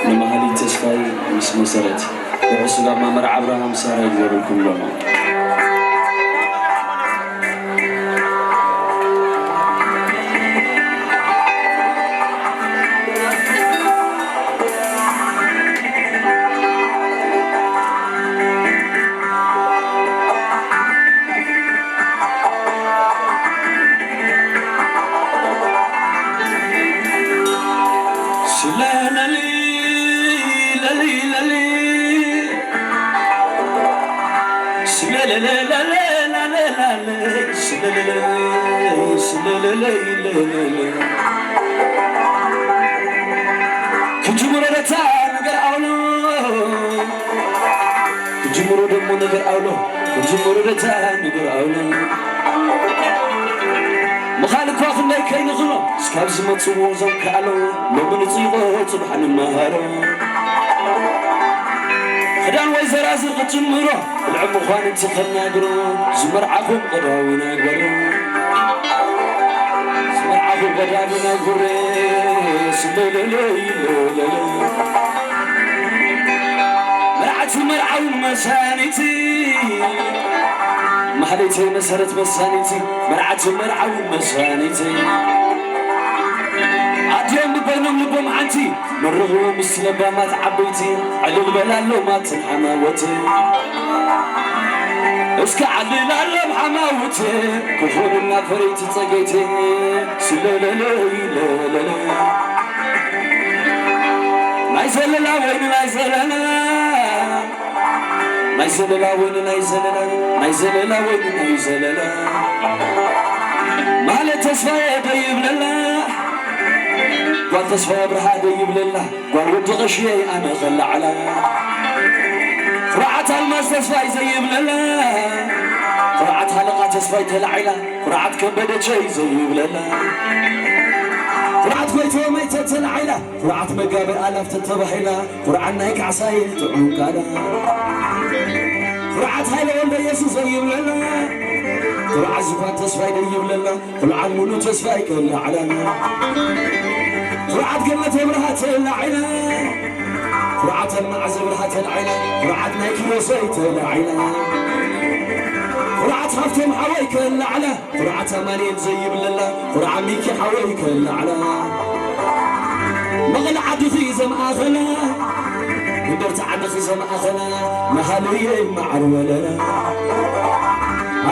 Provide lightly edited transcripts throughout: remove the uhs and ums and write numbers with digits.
نمهالي تسفاي مس مسرت وعسلا ما مرع أبراهام سارة يقولكم لنا كجمرة نجر أولو كجمرة دم نجر أولو كجمرة نجر أولو مخالك واخد كي نغلو سكاب زمت سوزم كالو لو من تصيغو صبح المهارو خدان ويزرازر كجمرة العم خوان تخلنا قرو زمر عفو قداونا قرو زمر عفو قداونا قرو مرعت مرعو مسانيتي محليتي مسرت مسانيتي مرعت مرعو مسانيتي عديم بينهم لبهم عنتي مرغو مسلبا ما تعبيتي علو البلالو ما تنحماوتي اسكع علي بحماوتي كفورنا فريتي تسقيتي سلالالي ما يزللا وين ما يزللا ما يزللا وين ما يزللا ما يزللا وين ما يزللا ما له تسفى طيب لله قال تسفى برها طيب لله قال ود غشي انا غل على فرعت الماس تسفى زيب لله فرعت حلقه تسفى تلعيله فرعت كبدت شي زيب لله فرعت كويتو ميتة تلعيلة فرعت مقابر آلاف تتبحيلة فرعنا هيك عصايل تعوكالا فرعت هايلة ولا يسوس يبللا فرعت زفان تسفاي يبللا فرعت مولو تسفاي كلا علانا فرعت قلة برها تلعيلة فرعت المعز برها تلعيلة فرعت نايك يوسي تلعيلة فرعت خفتم حويك اللعلة فرعت مالين زي بللا فرع ميكي حويك اللعلة مغل عدخي زم آخلا ودرت عدخي زم آخلا مهالي معرولنا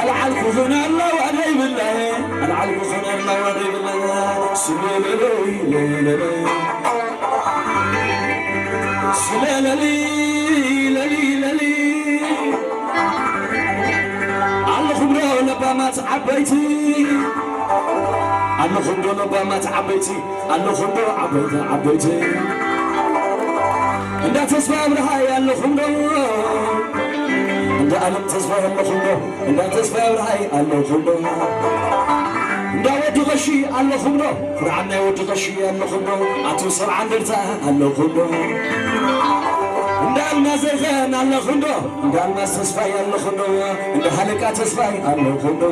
العلق خنا الله وعلي بالله العلق خنا الله وعلي بالله سلالي سلالي ما تعبيتي الله خندو ما تعبيتي الله خندو عبيتي انت تسمع برهاي الله خندو انت انا تسمع الله خندو انت تسمع برهاي الله خندو انت ودي غشي الله خندو فرعنا ودي غشي الله خندو اتوصل عند رتاه الله خندو دال ما زغان الله خندو دال ما تسفاي الله خندو انت حلقه تسفاي الله خندو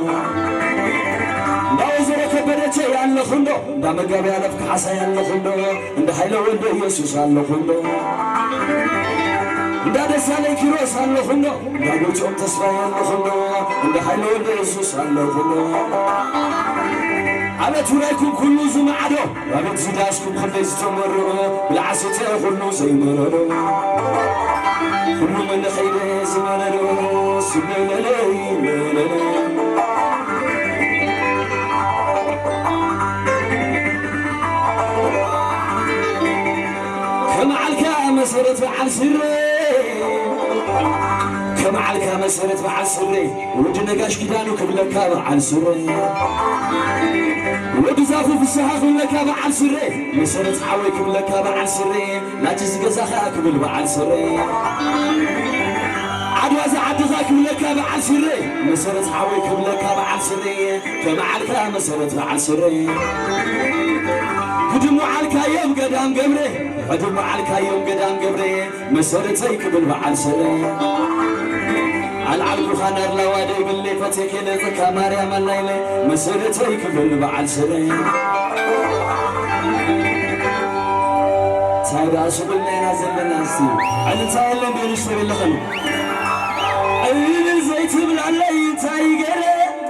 داو زرك بدتي الله خندو دا مغابي علفك حساي الله خندو انت حيله ولد يسوع الله خندو دا دسالي كيروس الله خندو دا دوچوم تسفاي الله خندو انت حيله ولد يسوع الله خندو على تراكم كله زمعدو وابد زداسكم كله يستمروا بالعسيته كله زي مرروا كل من خير زمانه سبحان كما علك مسرت على سري كما علك مسرت على سري ودنا قاش كدانو كبلك على سري ودي زافو في السحاق لك على سري مسرت حويك لك على سري لا تزق زخاك بالبعل سري عدوى زعدك لك على سري مسرت حويك لك على سري كما علك مسرت على سري قدموا عليك يوم قدام قبري قدموا عليك يوم قدام قبري مسرتك بالبعل سري العلق خنر لوادي باللي فتك لك مريم الليلة مسرتك بالبعل سري فايدة شغلنا نازلنا نسي على تايلن بيشتري لخلو زيت بالعلي تايجر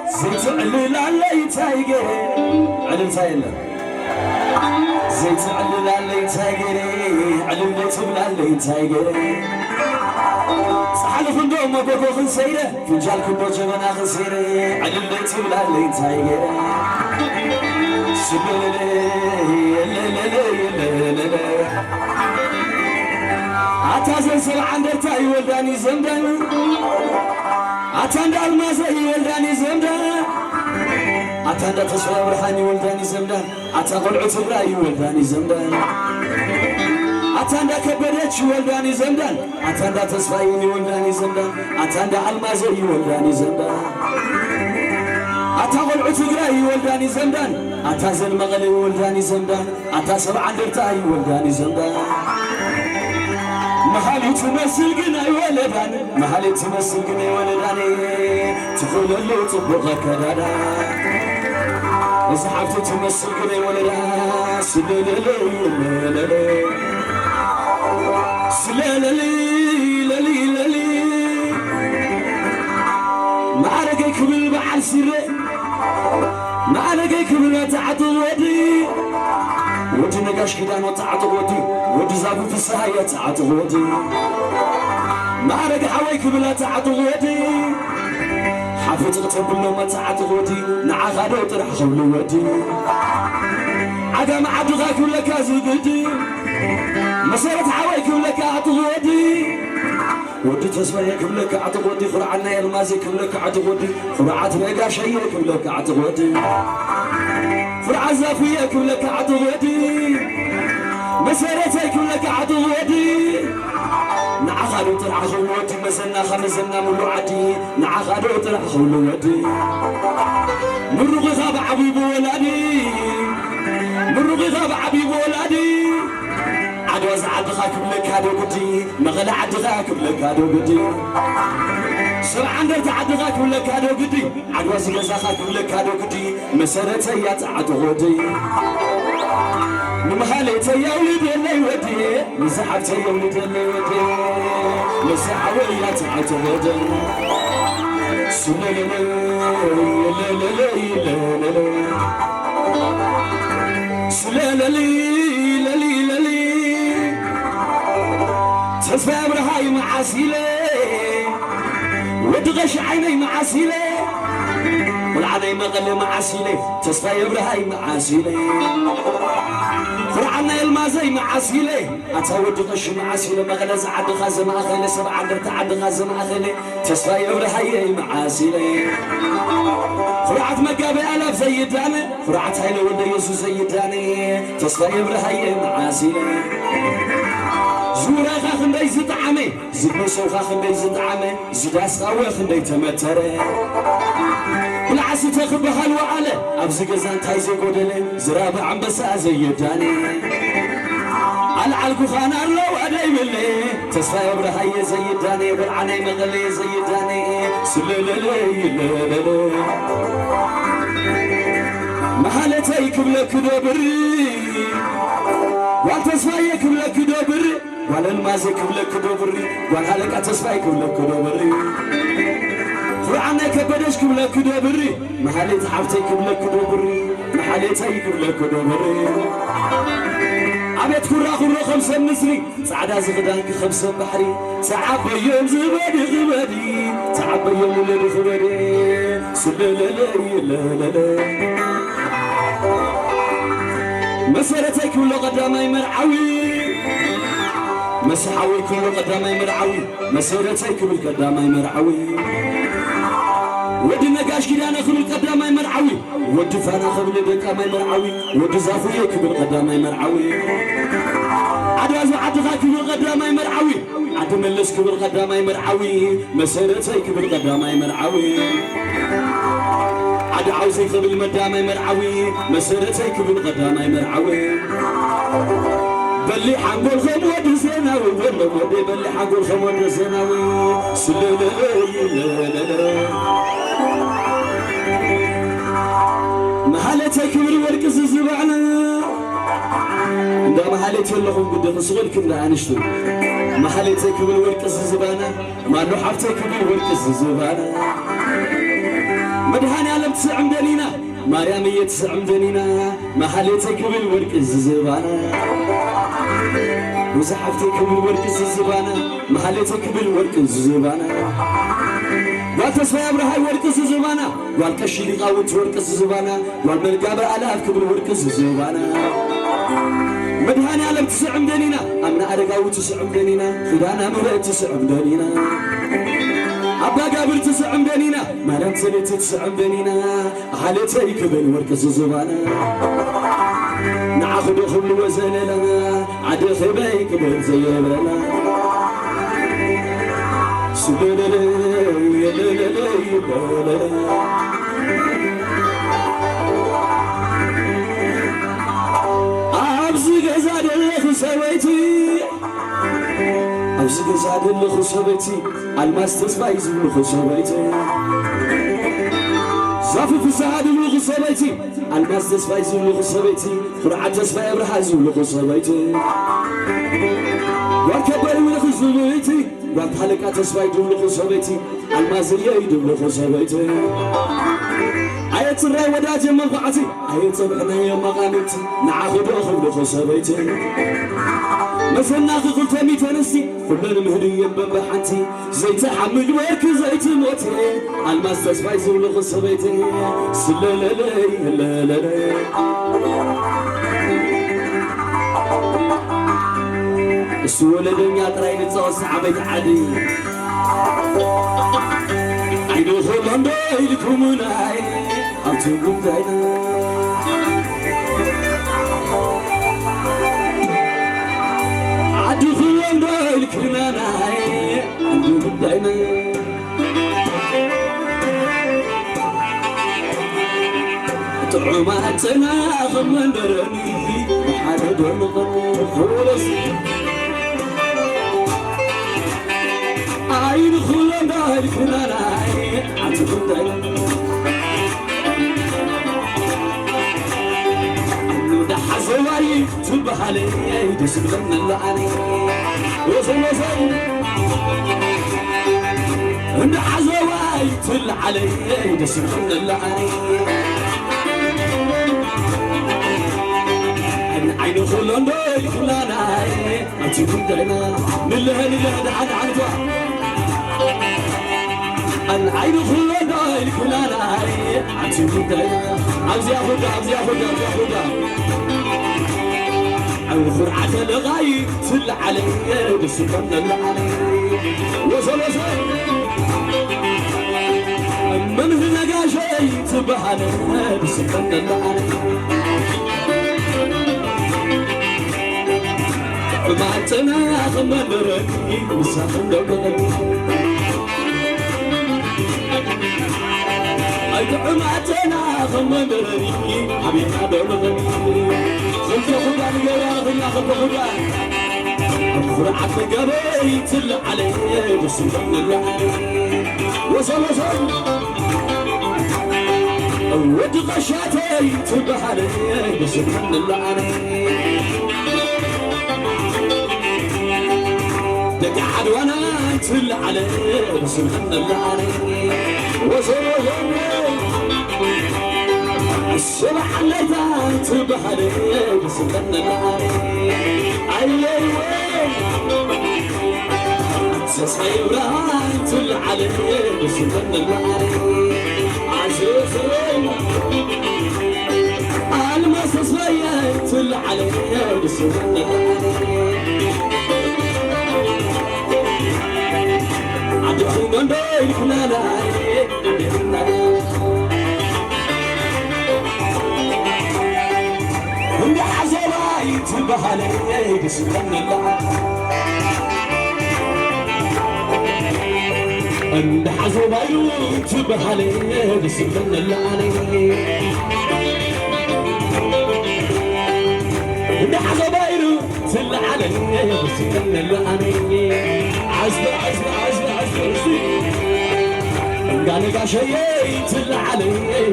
زيت بالعلي تايجر على تايلن زيت بالعلي تايجر على زيت بالعلي تايجر صحالي فندق ما بقو خنسيرة فنجال كبو جبنا خنسيرة على زيت بالعلي تايجر عتازن سبع درتاي ولداني زمدان عتاند المازي ولداني زمدان عتاند تسوى برحاني ولداني زمدان عتاقل عتبراي ولداني زمدان عتاند كبدتش ولداني زمدان عتاند تسفايني ولداني زمدان عتاند المازي ولداني زمدان عتاقل عتبراي ولداني زمدان عتازن مغلي ولداني زمدان عتا سبع درتاي ولداني زمدان محالي تمثل قناي ولداني محالي تمثل قناي ولداني تقول له طبقك كدادا وصحبتي تمثل قناي ولداني سلالي سلالي ما عرقك بالبحر سيري ما عرقك بالتعطل ودي ودي نقاش كده نتعطل ودي ودي زابو في السهاية تعطل ودي ما عرق حويك بلا تعطل ودي حافظ غتب له ما تعطل ودي نعاغادو طرح خولو ودي عدم عدغاك ولا كازي بدي مسيرة حويك ولا كعطل ودي ودي تسويك لك عطل ودي خرعنا يا المازيك لك عطل ودي خرعات نقاشيك لك عطل ودي فرع زافيك لك عطل ودي مسيرتك لك عطل ودي نعخادو طرح خولو ودي مسنا خمسنا ملو عدي نعخادو طرح خولو ودي مرغي غاب عبيب ولادي مرغي غاب عبيب ولادي عدوز عدخاك بلك هادو قدي مغلا عدخاك بلك هادو قدي سبع عندك عدخاك بلك هادو قدي عدوز غزاخاك بلك هادو قدي مسرتي يا تعدو ودي نمخاليتي يا ولد اللي ودي مسحبتي يا ولد اللي ودي مسحبي يا تعدو ودي سلالي سلالي تسفى برهاي معاسيلي ودغش عيني معاسيلي والعدي مغلي معاسيلي تسفى برهاي معاسيلي فرعنا المازي معاسيلي اتاود غش معاسيلي مغلز عد غازم اخلي سبع عد تعد غازم اخلي تسفى برهاي معاسيلي فرعت مقابل ألف زيداني فرعت هاي لو يسوع زيداني تسفى برهاي معاسيلي زورا خاخن داي زطعمي زدنو سو خاخن داي زطعمي زداس قاوي خن داي تمتري بالعسي تخبى حلوة على أبزي قزان تايزي قدلي زراب عنبسا زيداني العلقو خان الله أداي ملي تسفى برهاي زيداني بالعني مغلي زيداني سلالي محالتي كبلك دوبري والتسفى كبلك دوبري ولا المازك بلك دوبري ولا لك تسفايك بلك دوبري فرعنا كبدش بلك دوبري محليت حفتيك بلك دوبري محليتيك بلك دوبري عبيت كرا خمسة نسري سعدا زغدانك خمسة بحري تعب يوم زبادي غبادي تعب يوم ولد غبادي سلالي لا مسيرتك ولا قدامي مرعوي مسحاوي كل قدامي مرعوي مسيرتي كل قدامي مرعوي ودي نقاش كده انا كل قدامي مرعوي ودي فانا خبل دقامي مرعوي ودي زافيه كل قدامي مرعوي عدوز عدغا كل قدامي مرعوي عد ملس كل قدامي مرعوي مسيرتي كل قدامي مرعوي عد عاوزي خبل مدامي مرعوي مسيرتي كل قدامي مرعوي بلي حنقول خمود زيناوي بلي حنقول خمود زيناوي سلالي محلتي كبري ورقص زبعنا عندما حالتي لهم قد خسغل كنا عنشتو ما حالتي كبل ورق الزبانة ما له حفتي كبل ورق الزبانة مدهاني علم تسعم دنينا مريم يتسعم دنينا ما حالتي كبل ورق الزبانة وزحفتي كبل ورق الزبانة ما حالتي كبل ورق الزبانة قال تسفى أبرهاي ورق الزبانة قال كشي لقاوت ورق الزبانة قال ملقابة ألاف كبل ورق الزبانة مدهاني علم تسعم دنينا أمنا أرقاو تسعم دنينا خدانا مرأة تسعم دنينا أبا قابل تسعم دنينا مالان سنة تسعم دنينا حالتي كبل ورق الزبانة نعخد خبل وزن لنا عد خباي كبل زي بلنا سبلنا يلنا يبلنا سويتي أبزق زاد اللي خصبتي الماس تسمعي زول خصبتي زافي في زاد اللي خصبتي الماس تسمعي زول خصبتي فرعة تسمعي برها زول خصبتي واركبري ولا خصبتي وقت حلقة تسمعي زول خصبتي الماس يجي زول خصبتي عيت الرأي وداجي منفعتي عيت بحنا يا مغانمتي نعاخد أخذ خصبتي مثلنا قلت ميت نسي كلنا مهديا ببحنتي زيت حمل ورك زيت موتي الماس تسفاي زول خصبتي سلالالي لالالي السؤال الدنيا تراي نتصوص عبيت عادي عيدو خلان دايلكم ناي أرتوكم داينا عدو خلان دايلكم ناي أرتوكم داينا طعماتنا خمن درني وحاد ونغني خلص عين خلان دايلكم ناي أرتوكم داينا حزواي تبحالي دسبلنا اللعني وصل عند حزواي تلعلي دسبلنا اللعني عين خلان داي خلاناي أنتي كنتنا نلها دعان عنتوا العين خلان داي خلاناي أنتي كنتنا عاوزي أخدها الخرعة لغاية تل علي بسكن العلي وصل من هنا قاشي تبحنا بسكن العلي ما تنا خمن ركي وسخن دوغني أيتعماتنا خمن ركي حبيبنا دوغني خلت خدان يا غنى خلت خدان الخرعة قبي تل علي بسكن العلي وصل ود غشاتي تبحري بسكن العلي تقعد وانا تل علي بسكن العلي وصل الصبح الليلة تبحري بسكن العلي تسعي وراي تل علي بسكن العلي عزيزي الماس تصفي تل علي بسكن العلي عدو من بيك نالاي هم حزواي تبحالي بسكن العلي عند حزواي تبحالي بسكن العلي عند حزواي تل علي بسكن العلي عزب قال قاشي تل علي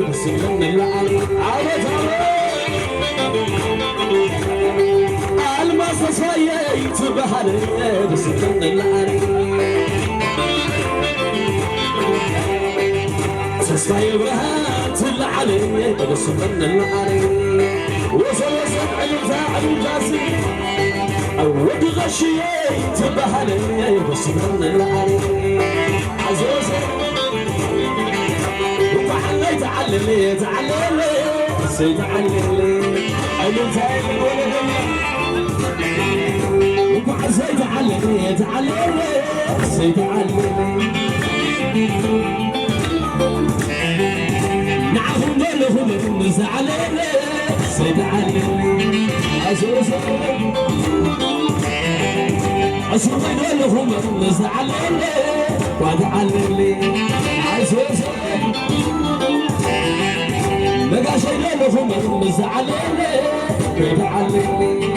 بسكن العلي عبد تسوي تبهر بسكن العري تسوي برهات العلي بسكن العري وصل علم فاعل جاسي أود غشي تبهر بسكن العري عزوز وحلي تعللي تعللي سيد عللي علم فاعل ولا زيد علمي تعلمي زيد علمي نعهم لهم نزعلني زيد علمي عزوز أسوي لهم نزعلني وعد علمي عزوز بقى شيء لهم نزعلني وعد علمي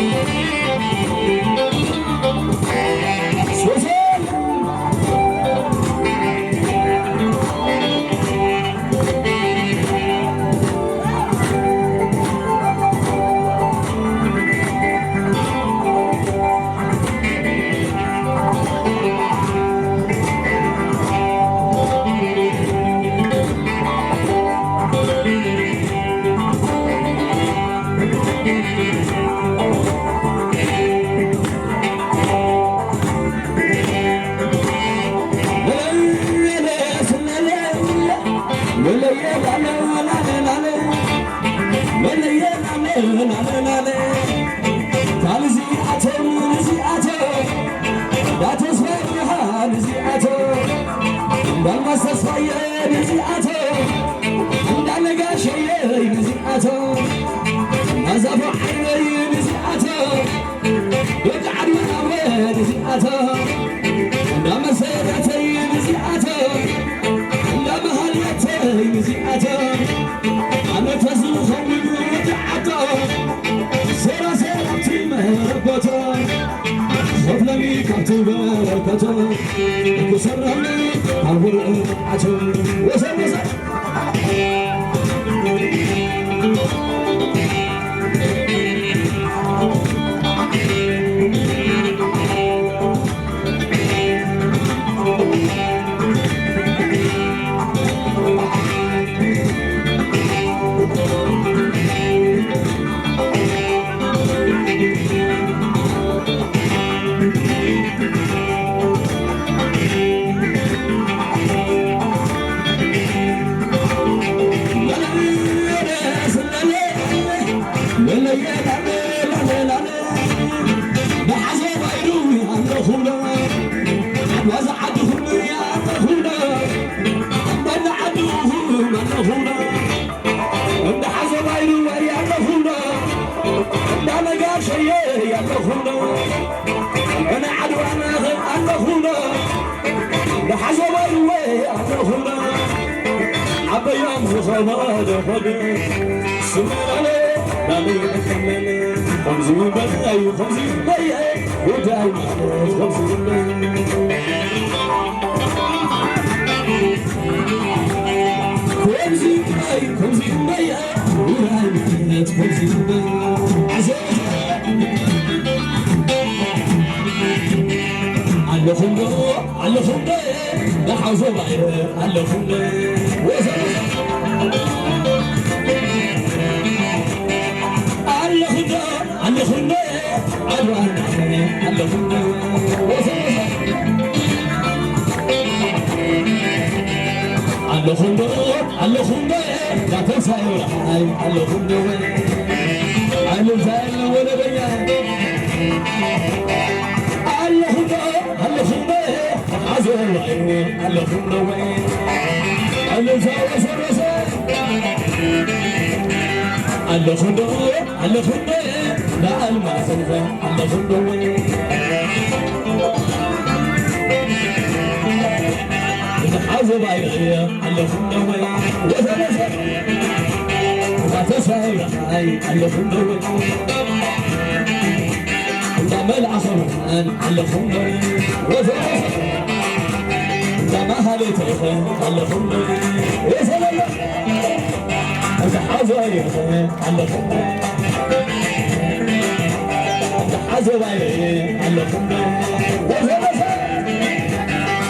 عزباي على خمر وزلزل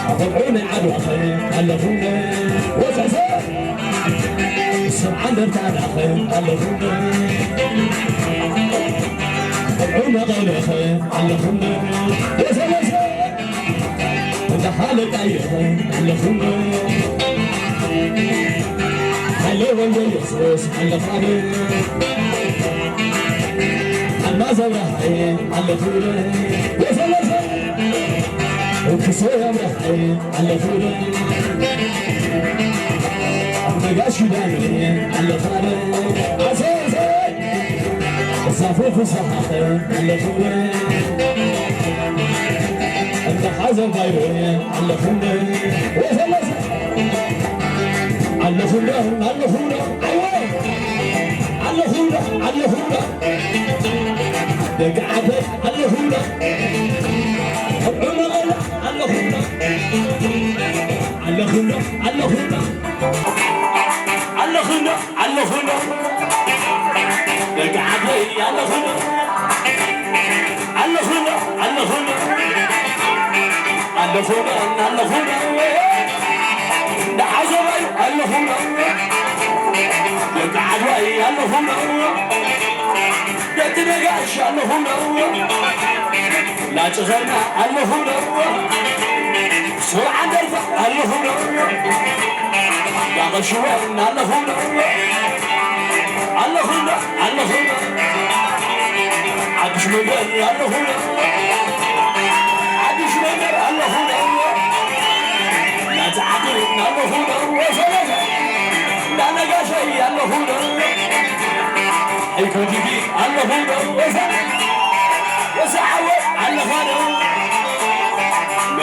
أخذوني على خير على خمر وزلزل سبحان الله على خمر أخذوني غير خير على خمر وزلزل وده حالك أي خير على خمر حلو اليسوس على خمر ما زرعي على فوله وزلزل وكسوها مرحي على فوله أبقاش داني على فوله عزيزي الصفوف صحاحي على فوله أنت حازم بايوي على فوله وزلزل على فوله على فوله أيوه على فوله على فوله قعدت على هنا العمر على هنا على هنا على هنا على هنا على هنا قعدت على هنا على هنا على هنا على هنا على هنا ده حزبي على هنا قعدت على هنا تنقاش على هنا لا تغنى على هنا سرعة درفع على هنا يا غشوان على هنا على هنا على هنا عدش مدر على هنا عدش مدر على هنا لا تعدين على هنا وفلسة لا نقاشي على هنا يكون جدي على هنا وسعوي على غنى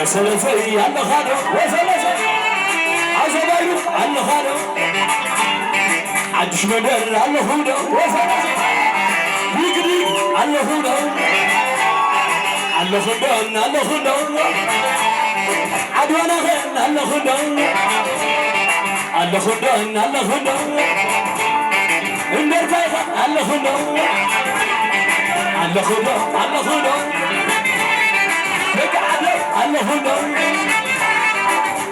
مسألة في على غنى وسلسة عزبايو على غنى عدش مدر على هنا وسلسة يجري على هنا على هنا على هنا عدوانا غن على هنا على هنا على هنا النرفايفة على هنا على هنا على هنا بقعدة على هنا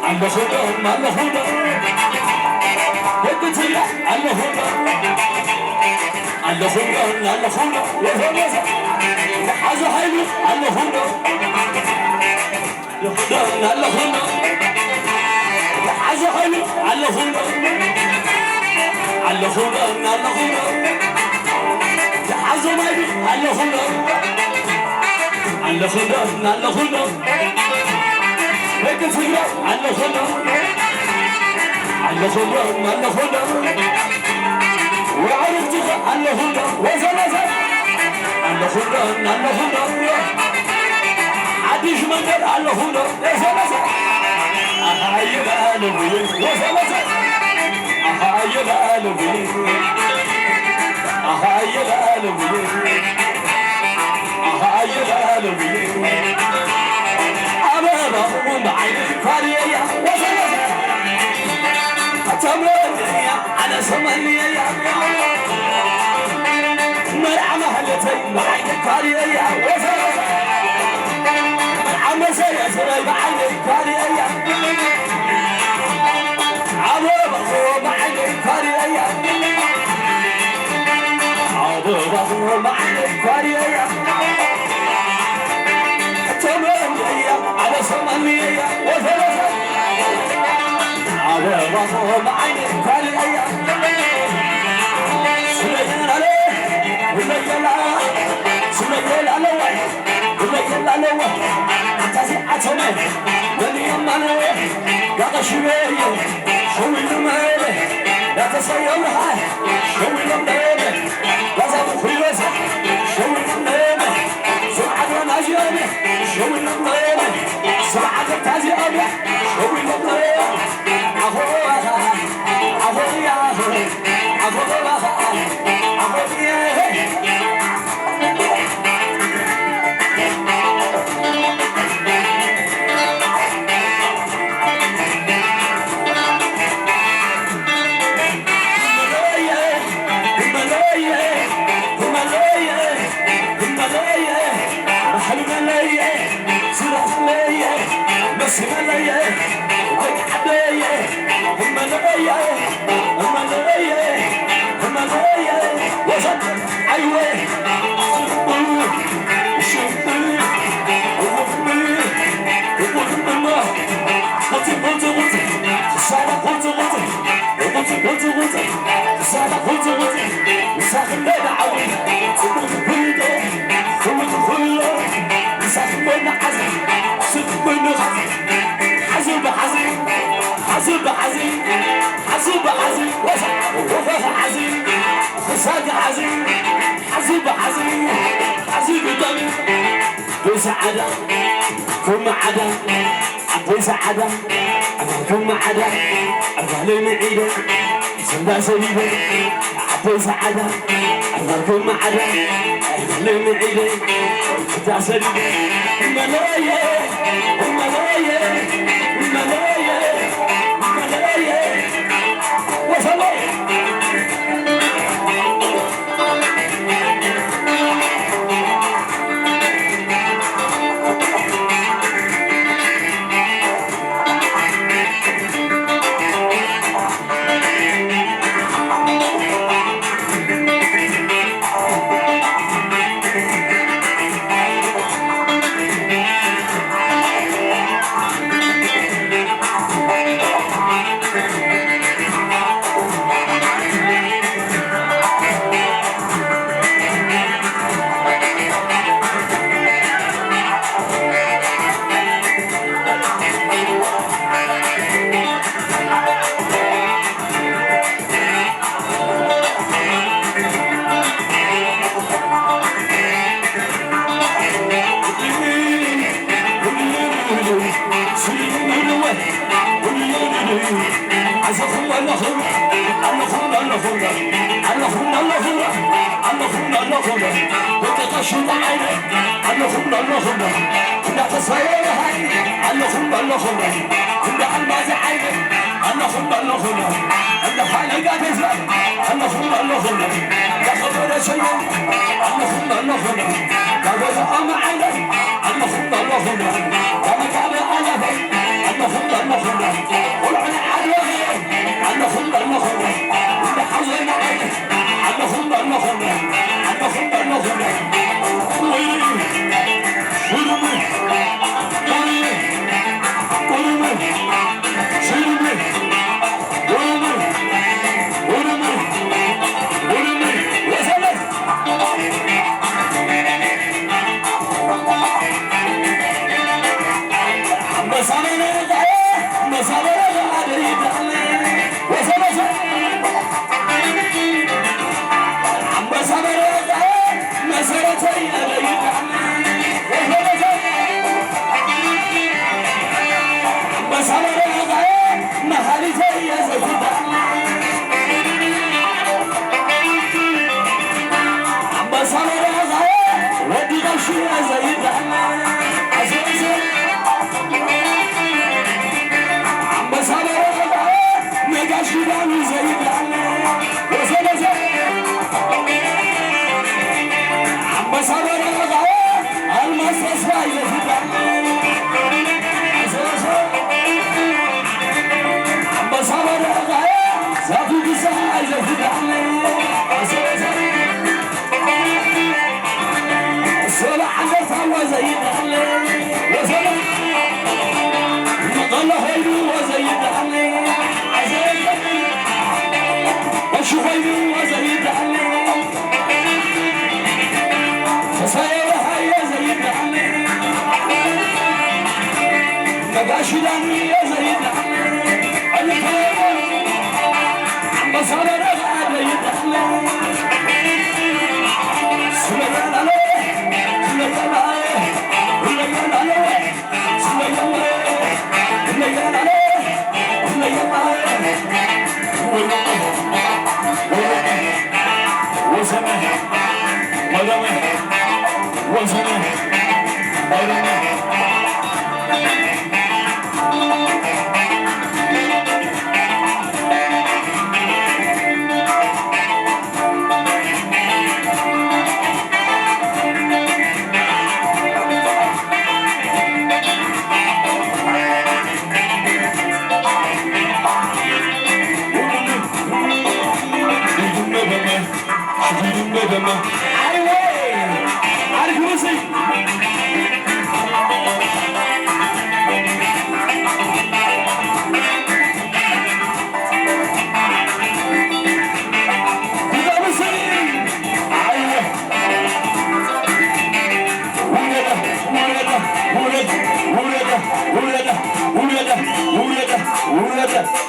على هنا على هنا بقتية على هنا على هنا على هنا وهنا حاجة حلوة على هنا على هنا حاجة حلوة على هنا على هنا على هنا عزمايو على هنا على هنا على هنا هيك فيا على هنا على هنا على هنا وعرفتك على هنا وزلزل على هنا على هنا عديش منقر على هنا وزلزل أحايل قلبي وزلزل أحايل قلبي أحايل قلبي أحايل قلبي أمامه ومعي فريا وزلزل تمرني على سمني مرعى مهلتي معي فريا وزلزل عم سيسري معي فريا عمامه معي فريا عمامه معي فريا تمرني على سمني وزلزل عمامه معي فريا سليمان عليه سليمان عليه سليمان عليه عتمه بني أمانه يا شويه شوي المهله لا تسيرها شوي المهله لا تبخي وزن شوي المهله سرعة ناجيانه شوي المهله سرعة تازيانه شوي المهله أخوها أخويا أخوها أخويا Himalaya, حزين سك بين حزين بحزين حزين بحزين حزين بحزين وفاف حزين وساق حزين حزين بحزين حزين بدم بسعادة كم عدا بسعادة كم عدا أرجع معيدة سندا سليبة بسعادة كم عدا أرجع معيدة سندا سليبة ملايا ملايا ملايا ملايا وصلوا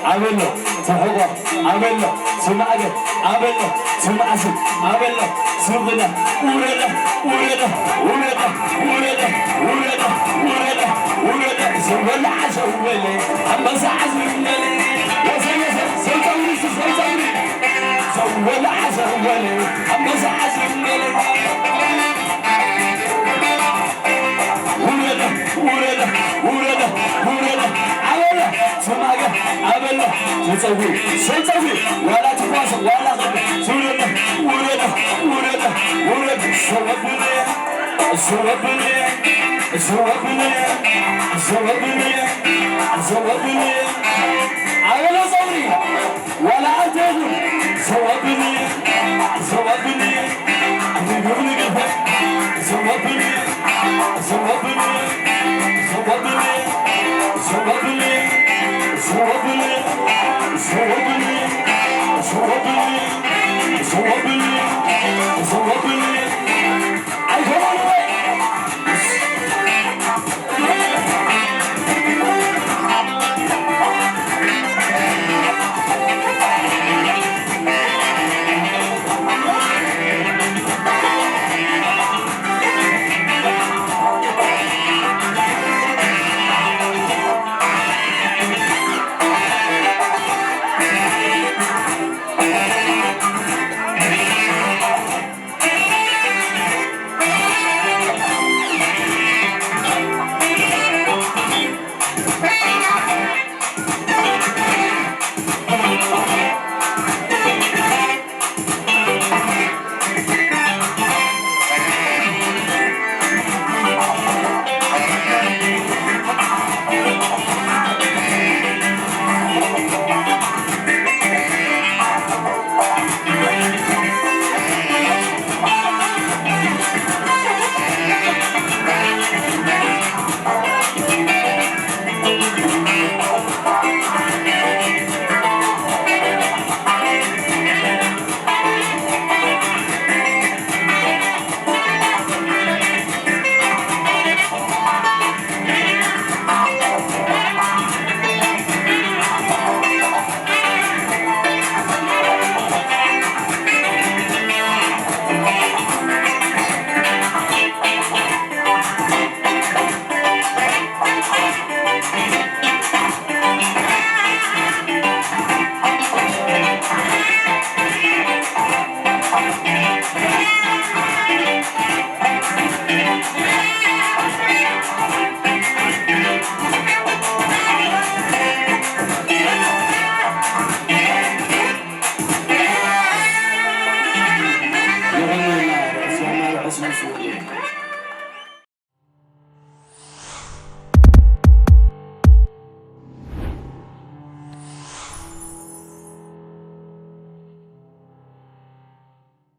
عمله تحقق عمله سمعك عمله سمعسك عمله سمعنا ولده ولده ولده ولده ولده ولده ولده سمعنا عشان ولي أما سعز ولي وسيس سلطوري سلطوري سمعنا عشان ولي أما سعز ولي ولده ولده ولده ولده عمله سمعك عمله سلطوري سلطوري ولا تفاصل ولا غبي ولده ولده ولده ولده سوابني سوابني سوابني سوابني سوابني عمله صبري ولا أتهو سوابني سوابني أنا بقول لك سوابني سوابني